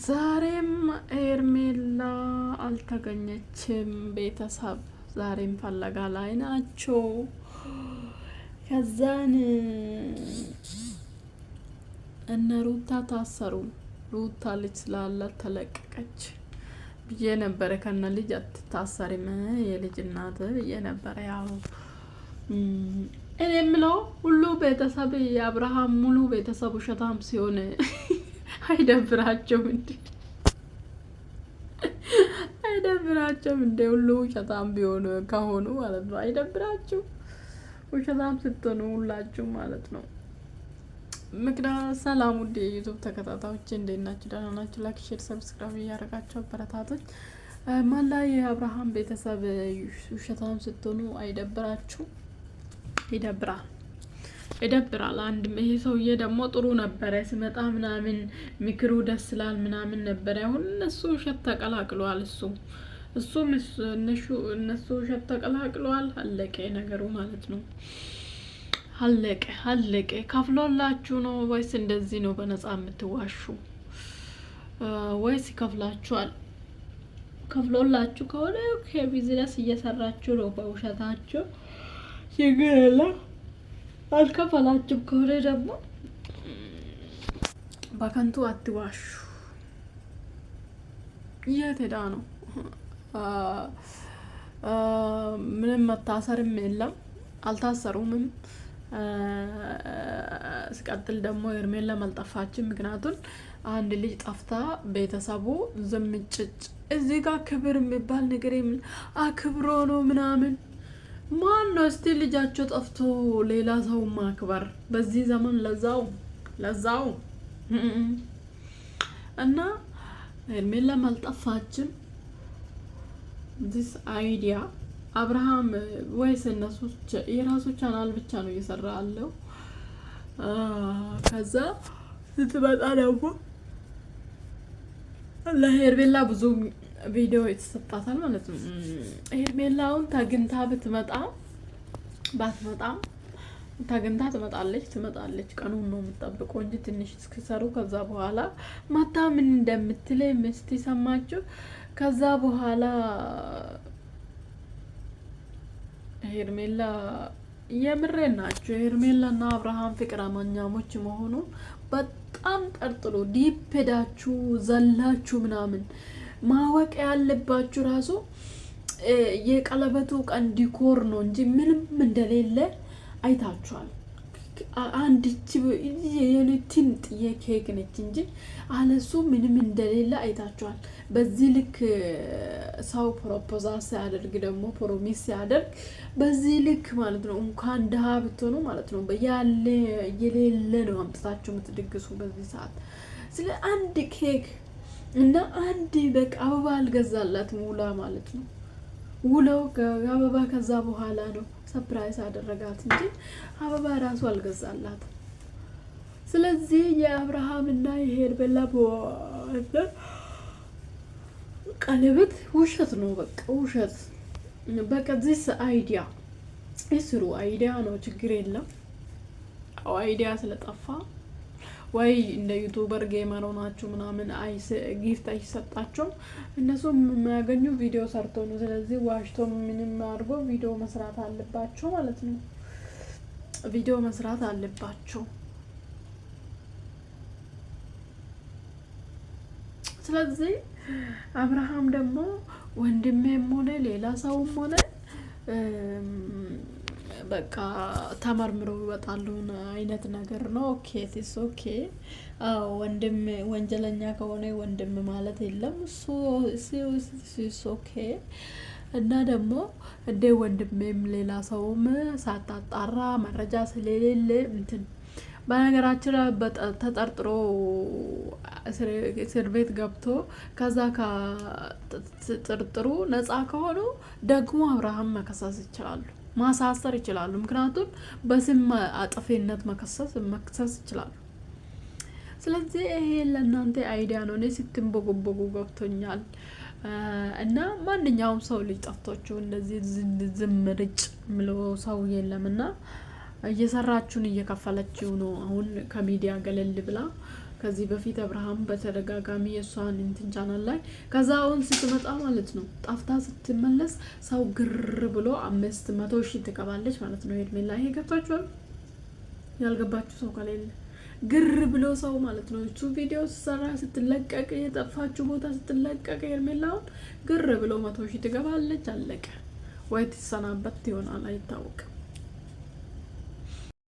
ዛሬም ኤርሜላ አልተገኘችም። ቤተሰብ ዛሬም ፈለጋ ላይ ናቸው። ከዛን እነ ሩታ ታሰሩ። ሩታ ልጅ ስላላት ተለቀቀች ብዬ ነበረ። ከነ ልጅ አትታሰርም የልጅ እናት ብዬ ነበረ። ያው እኔ የምለው ሁሉ ቤተሰብ የአብርሃም ሙሉ ቤተሰብ ውሸታም ሲሆን አይደብራቸውም እንዴ? አይደብራቸውም እንዴ? ሁሉ ውሸታም ቢሆኑ ከሆኑ ማለት ነው። አይደብራችሁ? ውሸታም ስትሆኑ ሁላችሁ ማለት ነው። ምክንያት ሰላም ውድ የዩቱብ ተከታታዮች እንዴት ናችሁ? ደህና ናችሁ? ላይክ፣ ሼር፣ ሰብስክራይብ እያደረጋችሁ አበረታቶች ማላ የአብርሃም ቤተሰብ ውሸታም ስትሆኑ አይደብራችሁ? ይደብራል። አንድ ይሄ ሰውዬ ደግሞ ጥሩ ነበረ ሲመጣ ምናምን ምክሩ ደስ ይላል ምናምን ነበረ። አሁን እነሱ ውሸት ተቀላቅለዋል። እሱም እነሱ ውሸት ተቀላቅለዋል። አለቀ ነገሩ ማለት ነው። አለቀ። ከፍሎላችሁ ነው ወይስ እንደዚህ ነው በነፃ የምትዋሹ? ወይስ ይከፍላችኋል? ከፍሎላችሁ ከሆነ ቢዝነስ እየሰራችሁ ነው በውሸታችሁ፣ ችግር የለም። አልከፈላችሁም ከሆነ ደግሞ በከንቱ አትዋሹ። የት ሄዳ ነው? ምንም መታሰርም የለም፣ አልታሰሩምም። ስቀጥል ደግሞ ኤርሜላ አልጠፋችም። ምክንያቱም አንድ ልጅ ጠፍታ ቤተሰቡ ዝምጭጭ። እዚህ ጋር ክብር የሚባል ነገር አክብሮ ነው ምናምን ማን ነው እስቲ ልጃቸው ጠፍቶ ሌላ ሰው ማክበር በዚህ ዘመን? ለዛው እና ኤርሜላ አልጠፋችም። ዲስ አይዲያ አብርሃም ወይስ እነሱ የራሱ ቻናል ብቻ ነው እየሰራ ያለው። ከዛ ስትመጣ ደግሞ ለሄርሜላ ብዙ ቪዲዮ የተሰጣታል ማለት ነው። ሄርሜላውን ታግንታ ባትመጣም ታግንታ ትመጣለች። ቀኑን ነው የምጠብቀው እንጂ ትንሽ እስኪሰሩ ከዛ በኋላ ማታ ምን እንደምትለኝ ምስቲ ሰማችሁ? ከዛ በኋላ ሄርሜላ የምሬ ናቸው። ሄርሜላና አብርሃም ፍቅረኛሞች መሆኑን በጣም ጠርጥሮ ዲፕ ሄዳችሁ ዘላችሁ ምናምን ማወቅ ያለባችሁ ራሱ የቀለበቱ ቀን ዲኮር ነው እንጂ ምንም እንደሌለ አይታችኋል። አንድ የኔቲን የኬክ ነች እንጂ አለሱ ምንም እንደሌለ አይታችኋል። በዚህ ልክ ሰው ፕሮፖዛል ሲያደርግ ደግሞ ፕሮሚስ ሲያደርግ በዚህ ልክ ማለት ነው። እንኳን ድሃ ብትሆኑ ማለት ነው ያለ የሌለ ነው አምጥታችሁ የምትደግሱ በዚህ ሰዓት። ስለ አንድ ኬክ እና አንድ በቃ አበባ አልገዛላት ውላ ማለት ነው። ውለው አበባ ከዛ በኋላ ነው ሰርፕራይዝ አደረጋት እንጂ አበባ ራሱ አልገዛላት። ስለዚህ የአብርሃም እና የሄርሜላ ቀለበት ውሸት ነው። በቃ ውሸት። በቃ ዚስ አይዲያ እስሩ አይዲያ ነው፣ ችግር የለም። አይዲያ ስለጠፋ ወይ እንደ ዩቲዩበር ጌመር ሆናችሁ ምናምን ጊፍት አይሰጣቸው። እነሱም የሚያገኙ ቪዲዮ ሰርቶ ነው። ስለዚህ ዋሽቶ ምንም አድርጎ ቪዲዮ መስራት አለባቸው ማለት ነው። ቪዲዮ መስራት አለባቸው። ስለዚህ አብርሃም ደግሞ ወንድሜም ሆነ ሌላ ሰውም ሆነ በቃ ተመርምሮ ይወጣሉ አይነት ነገር ነው። ኦኬ ቲስ ኦኬ። ወንድም ወንጀለኛ ከሆነ ወንድም ማለት የለም እሱ ኦኬ። እና ደግሞ እንደ ወንድሜም ሌላ ሰውም ሳታጣራ መረጃ ስለሌለ እንትን በነገራችን ተጠርጥሮ እስር ቤት ገብቶ ከዛ ከጥርጥሩ ነፃ ከሆኑ ደግሞ አብርሃም መከሰስ ይችላሉ፣ ማሳሰር ይችላሉ። ምክንያቱም በስም አጥፊነት መከሰስ ይችላሉ። ስለዚህ ይሄ ለእናንተ አይዲያ ነው። እኔ ስትንቦጎቦጉ ገብቶኛል። እና ማንኛውም ሰው ልጅ ጠፍቶችሁ እንደዚህ ዝም ርጭ ምለው ሰው የለምና እየሰራችሁን እየከፈለችው ነው። አሁን ከሚዲያ ገለል ብላ ከዚህ በፊት አብርሃም በተደጋጋሚ የሷን እንትን ቻናል ላይ ከዛ አሁን ስትመጣ ማለት ነው ጣፍታ ስትመለስ ሰው ግር ብሎ 500,000 ትገባለች ማለት ነው ሄርሜላ። ይሄ ገብታችኋል? ያልገባችሁ ሰው ከሌለ ግር ብሎ ሰው ማለት ነው እሱ ቪዲዮ ሲሰራ ስትለቀቅ የጠፋችሁ ቦታ ስትለቀቅ ሄርሜላውን ግር ብሎ 100,000 ትገባለች። አለቀ። ወይ ትሰናበት ይሆናል አይታወቅም።